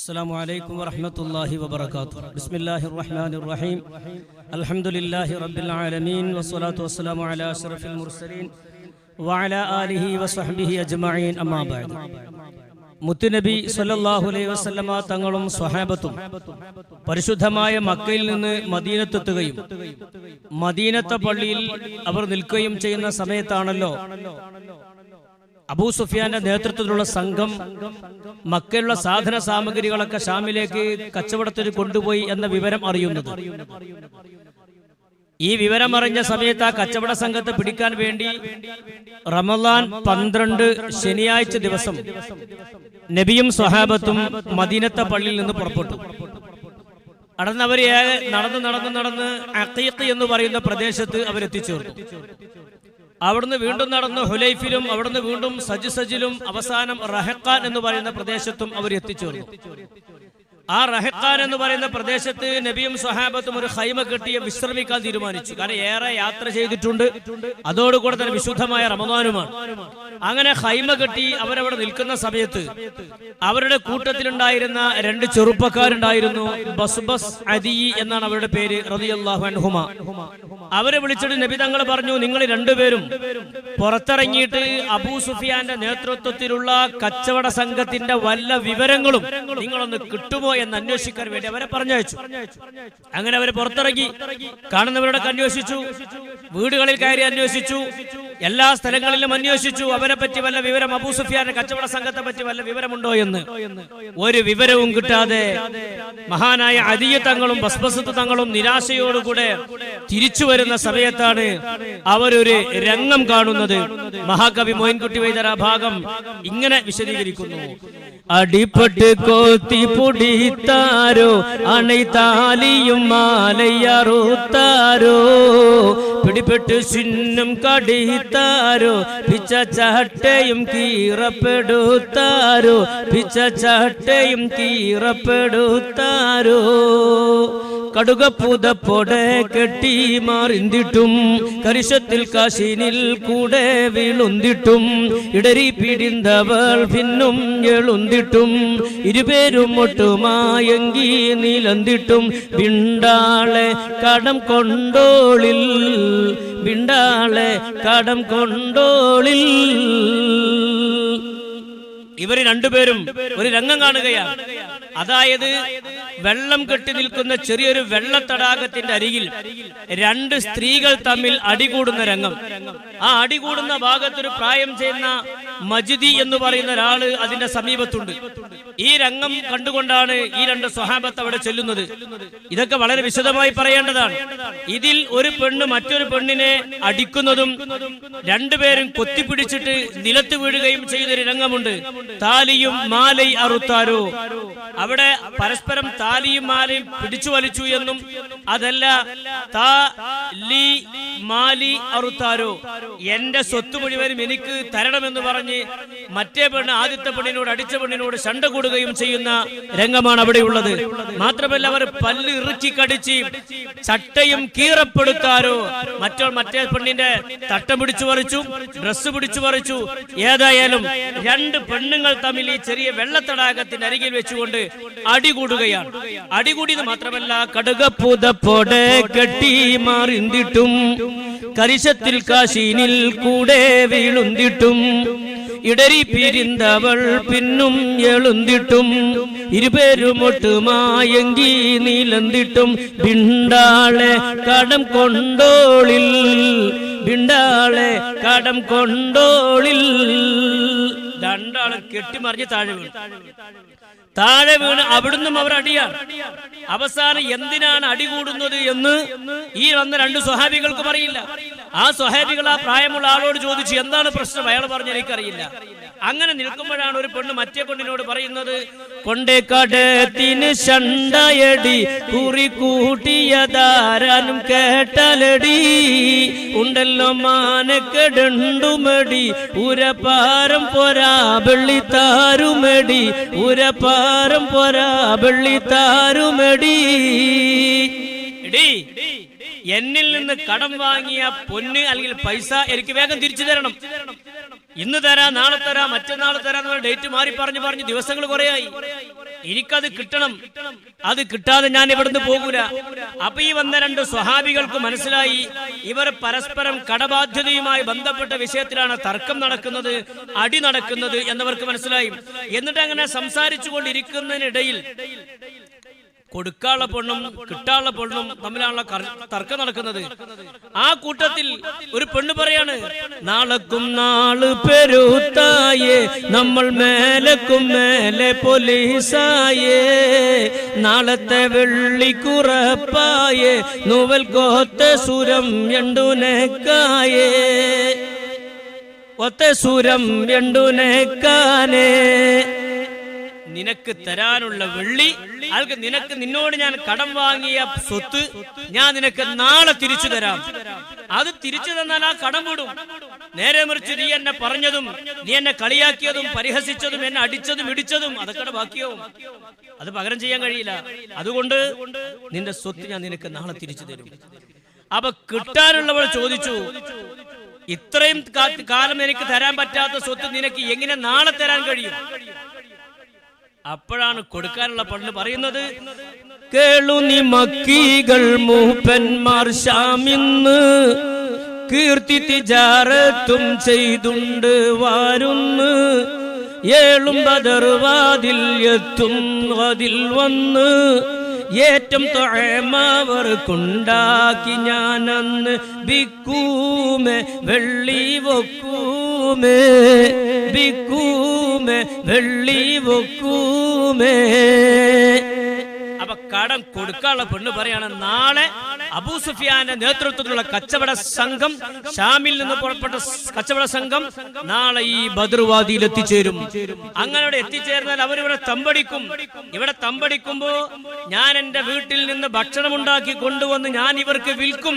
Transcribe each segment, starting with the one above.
السلام عليكم ورحمة الله وبركاته. بسم الله الرحمن الرحيم. الحمد لله رب العالمين والصلاة والسلام على أشرف المرسلين وعلى آله وصحبه أجمعين. أما بعد. മുത്തുനബി സല്ലല്ലാഹു അലൈഹി വസല്ലമ തങ്ങളും സ്വഹാബത്തും പരിശുദ്ധമായ മക്കയിൽ നിന്ന് മദീനത്തെത്തുകയും മദീനത്തെ പള്ളിയിൽ അവർ നിൽക്കുകയും ചെയ്യുന്ന സമയത്താണല്ലോ അബൂ സുഫിയാന്റെ നേതൃത്വത്തിലുള്ള സംഘം മക്കയിലുള്ള സാധന സാമഗ്രികളൊക്കെ ഷാമിലേക്ക് കച്ചവടത്തിന് കൊണ്ടുപോയി എന്ന വിവരം അറിയുന്നത്. ഈ വിവരം അറിഞ്ഞ സമയത്ത് ആ കച്ചവട സംഘത്തെ പിടിക്കാൻ വേണ്ടി റമളാൻ 12 ശനിയാഴ്ച ദിവസം നബിയും സ്വഹാബത്തും മദീനത്തെ പള്ളിയിൽ നിന്ന് പുറപ്പെട്ടു. നടന്നവരെ നടന്ന് അഖീഖ് എന്ന് പറയുന്ന പ്രദേശത്ത് അവരെത്തിച്ചേർന്നു. അവിടുന്ന് വീണ്ടും നടന്ന് ഹുലൈഫിലും അവിടുന്ന് വീണ്ടും സജിലും അവസാനം റഹഖാൻ എന്ന് പറയുന്ന പ്രദേശത്തും അവർ എത്തിച്ചേർന്നു. ആ റഹഖാൻ എന്ന് പറയുന്ന പ്രദേശത്ത് നബിയും സ്വഹാബത്തും ഒരു ഖൈമ കെട്ടി വിശ്രമിക്കാൻ തീരുമാനിച്ചു. കാരണം ഏറെ യാത്ര ചെയ്തിട്ടുണ്ട്, അതോടുകൂടെ തന്നെ വിശുദ്ധമായ റമദാനുമാണ്. അങ്ങനെ ഖൈമ കെട്ടി അവരവിടെ നിൽക്കുന്ന സമയത്ത് അവരുടെ കൂട്ടത്തിലുണ്ടായിരുന്ന 2 ചെറുപ്പക്കാരുണ്ടായിരുന്നു. ബസ്ബസ് അദി എന്നാണ് അവരുടെ പേര്, റളിയല്ലാഹു അൻഹുമ. അവരെ വിളിച്ചിട്ട് നബി തങ്ങൾ പറഞ്ഞു, നിങ്ങൾ രണ്ടുപേരും പുറത്തിറങ്ങിയിട്ട് അബൂ സുഫിയാന്റെ നേതൃത്വത്തിലുള്ള കച്ചവട സംഘത്തിന്റെ വല്ല വിവരങ്ങളും നിങ്ങളൊന്ന് കിട്ടുമോ എന്ന് അന്വേഷിക്കാൻ വേണ്ടി അവരെ പറഞ്ഞയച്ചു. അങ്ങനെ അവരെ പുറത്തിറങ്ങി കാണുന്നവരോടൊക്കെ അന്വേഷിച്ചു, വീടുകളിൽ കയറി അന്വേഷിച്ചു, എല്ലാ സ്ഥലങ്ങളിലും അന്വേഷിച്ചു. അവരെ പറ്റി വല്ല വിവരം, അബൂ സുഫിയാന്റെ കച്ചവട സംഘത്തെ പറ്റി വല്ല വിവരമുണ്ടോ എന്ന്. ഒരു വിവരവും കിട്ടാതെ മഹാനായ അദി തങ്ങളും ബസ്ബസ് തങ്ങളും നിരാശയോടുകൂടെ തിരിച്ചു വരുന്ന സമയത്താണ് അവരൊരു രംഗം കാണുന്നത്. മഹാകവി മോയിൻകുട്ടി വൈദ്യർ ആ ഭാഗം ഇങ്ങനെ വിശദീകരിക്കുന്നു. അടിപെട്ട് കോത്തി പൊടിത്താരോ അണൈതാലിയും മാലയറുത്താരോ പിടിപെട്ട് ചിഹ്നം കടിത്താരോ പിച്ച ചട്ടയും കീറപ്പെടുത്താരോ പിച്ച ചട്ടയും കീറപ്പെടുത്താരോ കടുകപ്പുതപ്പോടെ കെട്ടി മാറിന്തിട്ടും കരിശത്തിൽ കാശിനിൽ കൂടെ വീളുന്തിട്ടും ഇടരി പിടിന്തവൾ പിന്നും എളുന്തിട്ടും ഇരുപേരും ഒട്ടുമായങ്കി നീലന്തിട്ടും വിണ്ടാളെ കടം കൊണ്ടോളിൽ വിണ്ടാളെ കടം കൊണ്ടോളിൽ. ഇവര് രണ്ടുപേരും ഒരു രംഗം കാണുകയാണ്. അതായത് വെള്ളം കെട്ടി നിൽക്കുന്ന ചെറിയൊരു വെള്ളത്തടാകത്തിന്റെ അരികിൽ 2 സ്ത്രീകൾ തമ്മിൽ അടികൂടുന്ന രംഗം. ആ അടികൂടുന്ന ഭാഗത്തൊരു പ്രായം ചെയ്യുന്ന മജിദി എന്ന് പറയുന്ന ഒരാള് അതിന്റെ സമീപത്തുണ്ട്. ഈ രംഗം കണ്ടുകൊണ്ടാണ് ഈ 2 സ്വഹാബത്ത് അവിടെ ചെല്ലുന്നത്. ഇതൊക്കെ വളരെ വിശദമായി പറയേണ്ടതാണ്. ഇതിൽ ഒരു പെണ്ണ് മറ്റൊരു പെണ്ണിനെ അടിക്കുന്നതും രണ്ടുപേരും കൊത്തിപ്പിടിച്ചിട്ട് നിലത്ത് വീഴുകയും ചെയ്യുന്നൊരു രംഗമുണ്ട്. താലിയും മാലൈ അറുത്താരോ, അവിടെ പരസ്പരം താലിയും മാലയും പിടിച്ചു വലിച്ചു എന്നും അതല്ല താലി മാലി അറുത്താരോ, എന്റെ സ്വത്ത് മുഴുവനും എനിക്ക് തരണമെന്ന് പറഞ്ഞ് മറ്റേ പെണ്ണ് ആദ്യത്തെ പെണ്ണിനോട് അടിച്ച പെണ്ണിനോട് ശണ്ട കൂടുകയും ചെയ്യുന്ന രംഗമാണ് അവിടെയുള്ളത്. മാത്രമല്ല അവർ പല്ല് ഇറുക്കി കടിച്ച് ചട്ടയും കീറപ്പെടുത്താരോ, മറ്റേ പെണ്ണിന്റെ തട്ടം പിടിച്ചു പറിച്ചു, ഡ്രസ്സ് പിടിച്ചു പറിച്ചു. ഏതായാലും 2 പെണ്ണുങ്ങൾ തമ്മിൽ ഈ ചെറിയ വെള്ളത്തടാകത്തിന്റെ അരികിൽ വെച്ചുകൊണ്ട് അടികൂടുകയാണ്. അടികൂടിയത് മാത്രമല്ല കടുകപ്പുതപ്പോടെ കെട്ടി മാറിന്തിട്ടും കരിശത്തിൽ കാശിനിൽ കൂടെ വീളുന്തിട്ടും ഇടരി പിരിന്തവൾ പിന്നും എളുന്തിട്ടും ഇരുപേരും ഒട്ടുമായങ്കി നീലന്തിട്ടും വിണ്ടാളെ കടം കൊണ്ടോളിൽ വിണ്ടാളെ കടം കൊണ്ടോളിൽ. 2 ആളും കെട്ടിമറിഞ്ഞ് താഴെ വീണ് അവിടുന്നും അവർ അടിയാണ്. അവസാനം എന്തിനാണ് അടികൂടുന്നത് എന്ന് ഈ വന്ന 2 സ്വഹാബികൾക്കും അറിയില്ല. ആ സ്വഹാബികൾ ആ പ്രായമുള്ള ആളോട് ചോദിച്ചു, എന്താണ് പ്രശ്നം? അയാൾ പറഞ്ഞു, എനിക്കറിയില്ല. അങ്ങനെ നിൽക്കുമ്പോഴാണ് ഒരു പെണ്ണ് മറ്റേ പെണ്ണിനോട് പറയുന്നത്, കൊണ്ടേ കടത്തിന് ശണ്ടയടി കുറി കൂട്ടിയതാരാനും കേട്ടലടി ഉണ്ടല്ലോ മാനക്കെടുമടി ഉരപ്പാരം പൊരാ വെള്ളിത്താരുമടി ഉരപ്പാരം പൊരാ വെള്ളിത്താരുമടി. എന്നിൽ നിന്ന് കടം വാങ്ങിയ പൊന്ന് അല്ലെങ്കിൽ പൈസ എനിക്ക് വേഗം തിരിച്ചു തരണം. ഇന്ന് തരാം, നാളെ തരാം, മറ്റന്നാൾ തരാം എന്നുള്ള ഡേറ്റ് മാറി പറഞ്ഞ് ദിവസങ്ങൾ കുറേയായി. എനിക്കത് കിട്ടണം, അത് കിട്ടാതെ ഞാൻ ഇവിടുന്ന് പോകൂല. അപ്പൊ ഈ വന്ന രണ്ട് സ്വഹാബികൾക്ക് മനസ്സിലായി ഇവർ പരസ്പരം കടബാധ്യതയുമായി ബന്ധപ്പെട്ട വിഷയത്തിലാണ് തർക്കം നടക്കുന്നത്, അടി നടക്കുന്നത് എന്നവർക്ക് മനസ്സിലായി. എന്നിട്ട് അങ്ങനെ സംസാരിച്ചു കൊണ്ടിരിക്കുന്നതിനിടയിൽ കൊടുക്കാനുള്ള പെണ്ണും കിട്ടാനുള്ള പെണ്ണും തമ്മിലാണുള്ള തർക്കം നടക്കുന്നത്. ആ കൂട്ടത്തിൽ ഒരു പെണ്ണ് പറയാണ്, നാളെക്കും നാള് പെരുത്തായേ, നമ്മൾ മേലക്കും മേലെ പോലീസായേ, നാളത്തെ വെള്ളിക്കുറപ്പായേ, നൂവൽ കോത്തെ സുരം എണ്ടുനേക്കായേ, ഒത്തെ സുരം എണ്ടുനേക്കാനേ. നിനക്ക് തരാനുള്ള വെള്ളി, നിന്നോട് ഞാൻ കടം വാങ്ങിയ സ്വത്ത് ഞാൻ നിനക്ക് നാളെ തിരിച്ചു തരാം. അത് തിരിച്ചു തന്നാൽ ആ കടം വിടും. നേരെ മറിച്ച് നീ എന്നെ പറഞ്ഞതും നീ എന്നെ കളിയാക്കിയതും പരിഹസിച്ചതും എന്നെ അടിച്ചതും ഇടിച്ചതും അതൊക്കെ ബാക്കിയാവും. അത് പകരം ചെയ്യാൻ കഴിയില്ല. അതുകൊണ്ട് നിന്റെ സ്വത്ത് ഞാൻ നിനക്ക് നാളെ തിരിച്ചു തരും. അപ്പൊ കിട്ടാനുള്ളവൾ ചോദിച്ചു, ഇത്രയും കാലം എനിക്ക് തരാൻ പറ്റാത്ത സ്വത്ത് നിനക്ക് എങ്ങനെ നാളെ തരാൻ കഴിയും? അപ്പോഴാണ് കൊടുക്കാനുള്ള പെണ്ണ് പറയുന്നത്, കേളു നീ മക്കീകൾ മൂപ്പന്മാർ ഷാമിന്ന് കീർത്തി തിജാറത്തും ചെയ്തുണ്ട് വാരുന്ന്, ഏളും ബദർവാതിൽ എത്തും അതിൽ വന്ന്, ഏറ്റം തൊഴമാവർക്കുണ്ടാക്കി ഞാനന്ന് ബിക്കൂമേ വെള്ളി വെക്കൂമേ, ബിക്കൂമേ വെള്ളി വെക്കൂമേ. അപ്പൊ കടം കൊടുക്കാനുള്ള പെണ്ണ് പറയാണ്, നാളെ അബൂ സുഫിയാന്റെ നേതൃത്വത്തിലുള്ള കച്ചവട സംഘം, ഷാമിൽ നിന്ന് പുറപ്പെട്ട കച്ചവട സംഘം നാളെ ഈ ബദർവാദിയിൽ എത്തിച്ചേരും. അങ്ങനെ ഇവിടെ എത്തിച്ചേർന്നാൽ അവരിവിടെ തമ്പടിക്കും. ഇവിടെ തമ്പടിക്കുമ്പോ ഞാൻ എന്റെ വീട്ടിൽ നിന്ന് ഭക്ഷണം ഉണ്ടാക്കി കൊണ്ടുവന്ന് ഞാൻ ഇവർക്ക് വിൽക്കും.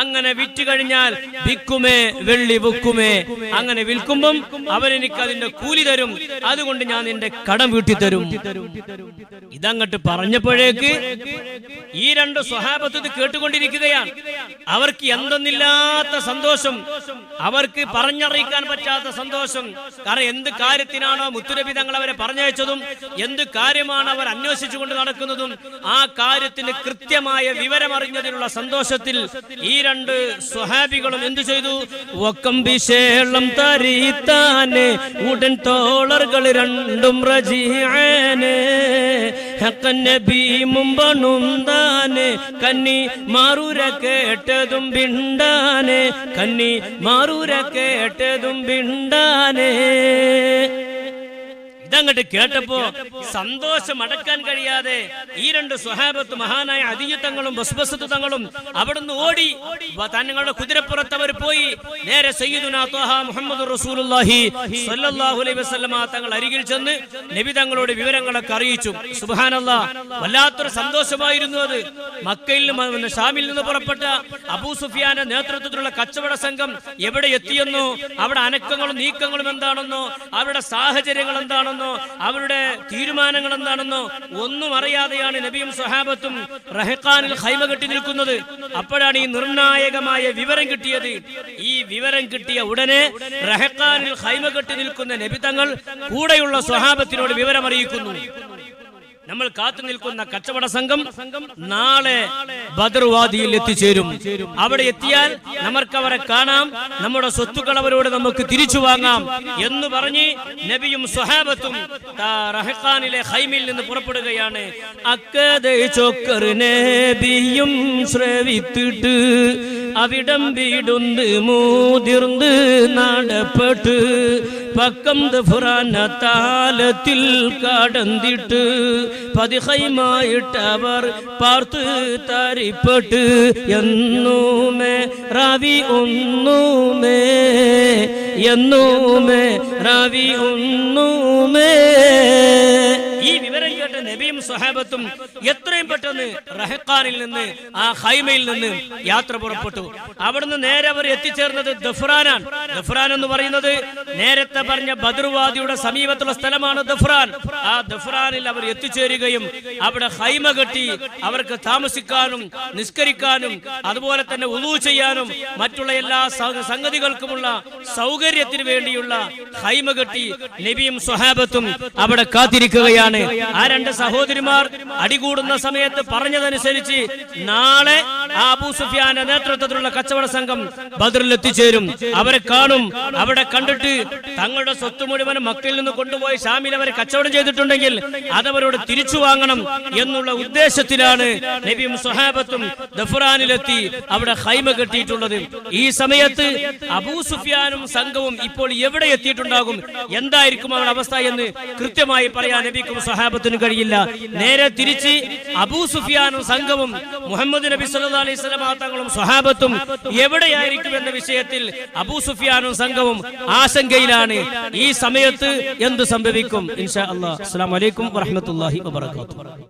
അങ്ങനെ വിറ്റ് കഴിഞ്ഞാൽ വിൽക്കുമേ വെള്ളി വെക്കുമേ. അങ്ങനെ വിൽക്കുമ്പം അവരെനിക്ക് അതിന്റെ കൂലി തരും. അതുകൊണ്ട് ഞാൻ നിന്റെ കടം വീട്ടി തരും. ഇതങ്ങട്ട് പറഞ്ഞപ്പോഴേക്ക് ഈ രണ്ട് സ്വഹാബത്ത് കേട്ടുകൊണ്ടിരിക്കുകയാണ്. അവർക്ക് എന്തെന്നില്ലാത്ത സന്തോഷം, അവർക്ക് പറഞ്ഞറിയിക്കാൻ പറ്റാത്ത സന്തോഷം. കാരണം എന്ത് കാര്യത്തിനാണോ മുത്തുനബി തങ്ങൾ അവരെ പറഞ്ഞയച്ചതും എന്ത് കാര്യമാണ് അവർ അന്വേഷിച്ചുകൊണ്ട് നടക്കുന്നതും ആ കാര്യത്തിന് കൃത്യമായ വിവരമറിഞ്ഞതിനുള്ള സന്തോഷത്തിൽ ഈ രണ്ട് സ്വഹാബികളും എന്തു ചെയ്തു? വക്കം വിശേഷം തരീത്താനെ ഉടൻ തോളറുകൾ രണ്ടും റജീഅനെ ഹഖന്നബി മുമ്പണുന്താനെ കന്നി മാറൂര കേട്ടതും ബിണ്ടാനെ, കന്നി മാറൂര കേട്ടതും ബിണ്ടാനെ. ഇതങ്ങട്ട് കേട്ടപ്പോ സന്തോഷം അടക്കാൻ കഴിയാതെ ഈ രണ്ട് സ്വഹാബത്ത് മഹാനായ അദിയ്യ തങ്ങളും ബസ്ബസത്ത് തങ്ങളും അവിടുന്ന് ഓടി തങ്ങളുടെ കുതിരപ്പുറത്ത് അവർ പോയി നേരെ സയ്യിദുനാ ത്വാഹ മുഹമ്മദ് റസൂലുള്ളാഹി സ്വല്ലല്ലാഹു അലൈഹി വസല്ലമ തങ്ങൾ അരികിൽ ചെന്ന് നബി തങ്ങളോട് വിവരങ്ങളൊക്കെ അറിയിച്ചു. സുബ്ഹാനല്ലാഹ്, വല്ലാത്തൊരു സന്തോഷമായിരുന്നു അത്. മക്കയിൽ നിന്ന് ഷാമിൽ നിന്ന് പുറപ്പെട്ട അബൂ സുഫിയാന്റെ നേതൃത്വത്തിലുള്ള കച്ചവട സംഘം എവിടെ എത്തിയെന്നോ, അവിടെ അനക്കങ്ങളും നീക്കങ്ങളും എന്താണെന്നോ, അവരുടെ സാഹചര്യങ്ങൾ എന്താണെന്നോ, അവരുടെ തീരുമാനങ്ങൾ എന്താണെന്നോ ഒന്നും അറിയാതെയാണ് നബിയും സ്വഹാബത്തും റഹഖാനിൽ ഖൈമ കെട്ടി നിൽക്കുന്നത്. അപ്പോഴാണ് ഈ നിർണായകമായ വിവരം കിട്ടിയത്. ഈ വിവരം കിട്ടിയ ഉടനെ റഹഖാനിൽ ഖൈമ കെട്ടി നിൽക്കുന്ന നബി തങ്ങൾ കൂടെയുള്ള സ്വഹാബത്തിനോട് വിവരം അറിയിക്കുന്നു. നമ്മൾ കാത്തു നിൽക്കുന്ന കച്ചവട സംഘം നാളെ ബദർവാദിയിൽ എത്തിച്ചേരും. അവിടെ എത്തിയാൽ നമുക്ക് അവരെ കാണാം, നമ്മുടെ സ്വത്തുക്കൾ അവരോട് നമുക്ക് തിരിച്ചു വാങ്ങാം എന്ന് പറഞ്ഞ് നബിയും സ്വഹാബത്തും റഹഖാനിലെ ഖൈമിൽ നിന്ന് പുറപ്പെടുകയാണ്. അക്കദേ ചൊക്കർ നബിയും ശ്രവിത്തിട്ട് അവിടം വീടുന്ന് മൂതിർന്ന് നടപ്പെട്ട് പക്കം ദഫ്റാന താലത്തിൽ കടന്നിട്ട് പതിഹൈമായിട്ടവർ പാർത്ത് തരിപ്പെട്ട് എന്നൂമേ റാവി ഒന്നൂമേ, എന്നൂമേ റാവി ഒന്നൂമേ. ഈ വിവരം കേട്ട നബിയും സ്വഹാബത്തും എത്രയും പെട്ടെന്ന് റഹഖാനിൽ നിന്ന് ആ ഖൈമയിൽ നിന്ന് യാത്ര പുറപ്പെട്ടു. അവിടുന്ന് നേരെ അവർ എത്തിച്ചേർന്നത് ദഫ്രാനാണ്. ദഫ്രാൻ എന്ന് പറയുന്നത് നേരത്തെ പറഞ്ഞ ബദർവാദിയുടെ സമീപത്തുള്ള സ്ഥലമാണ് ദഫ്രാൻ. ആ ദഫ്രാനിൽ അവർ എത്തിച്ചേരുകയും അവിടെ ഖൈമ കെട്ടി അവർക്ക് താമസിക്കാനും നിസ്കരിക്കാനും അതുപോലെ തന്നെ വുളൂ ചെയ്യാനും മറ്റുള്ള എല്ലാ സംഗതികൾക്കുമുള്ള സൗകര്യത്തിന് വേണ്ടിയുള്ള ഖൈമ കെട്ടി നബിയും സ്വഹാബത്തും അവിടെ കാത്തിരിക്കുകയാണ്. ആ രണ്ട് സഹോദരിമാർ അടികൂടുന്ന സമയത്ത് പറഞ്ഞതനുസരിച്ച് നാളെ അബൂ സുഫിയാന്റെ നേതൃത്വത്തിലുള്ള കച്ചവട സംഘം ബദറിൽ എത്തിച്ചേരും. അവരെ കാണും. അവിടെ കണ്ടിട്ട് തങ്ങളുടെ സ്വത്ത് മുഴുവനും മക്കയിൽ നിന്ന് കൊണ്ടുപോയി ഷാമിൽ അവർ കച്ചവടം ചെയ്തിട്ടുണ്ടെങ്കിൽ അതവരോട് തിരിച്ചു വാങ്ങണം എന്നുള്ള ഉദ്ദേശത്തിലാണ് നബിയും സ്വഹാബത്തും ദഫ്രാനിലെത്തി അവിടെ ഖൈമ കെട്ടിയിട്ടുള്ളത്. ഈ സമയത്ത് അബൂ സുഫിയാനും സംഘവും ഇപ്പോൾ എവിടെ എത്തിയിട്ടുണ്ടാകും, എന്തായിരിക്കും അവരുടെ അവസ്ഥ എന്ന് കൃത്യമായി പറയാൻ നബിക്കും സ്വഹാബത്തിനും കഴിയില്ല. നേരെ തിരിച്ച് അബൂ സുഫിയാനും സംഘവും മുഹമ്മദ് നബി സല്ലല്ലാഹു അലൈഹി വസല്ലം തങ്ങളും സ്വഹാബത്തും എവിടെയായിരിക്കും എന്ന വിഷയത്തിൽ അബൂ സുഫിയാനും സംഘവും ആശങ്കയിലാണ്. ഈ സമയത്ത് എന്ത് സംഭവിക്കും? ഇൻഷാ അല്ലാഹ്. അസ്സലാമു അലൈക്കും വറഹ്മത്തുള്ളാഹി വബറകാതുഹു.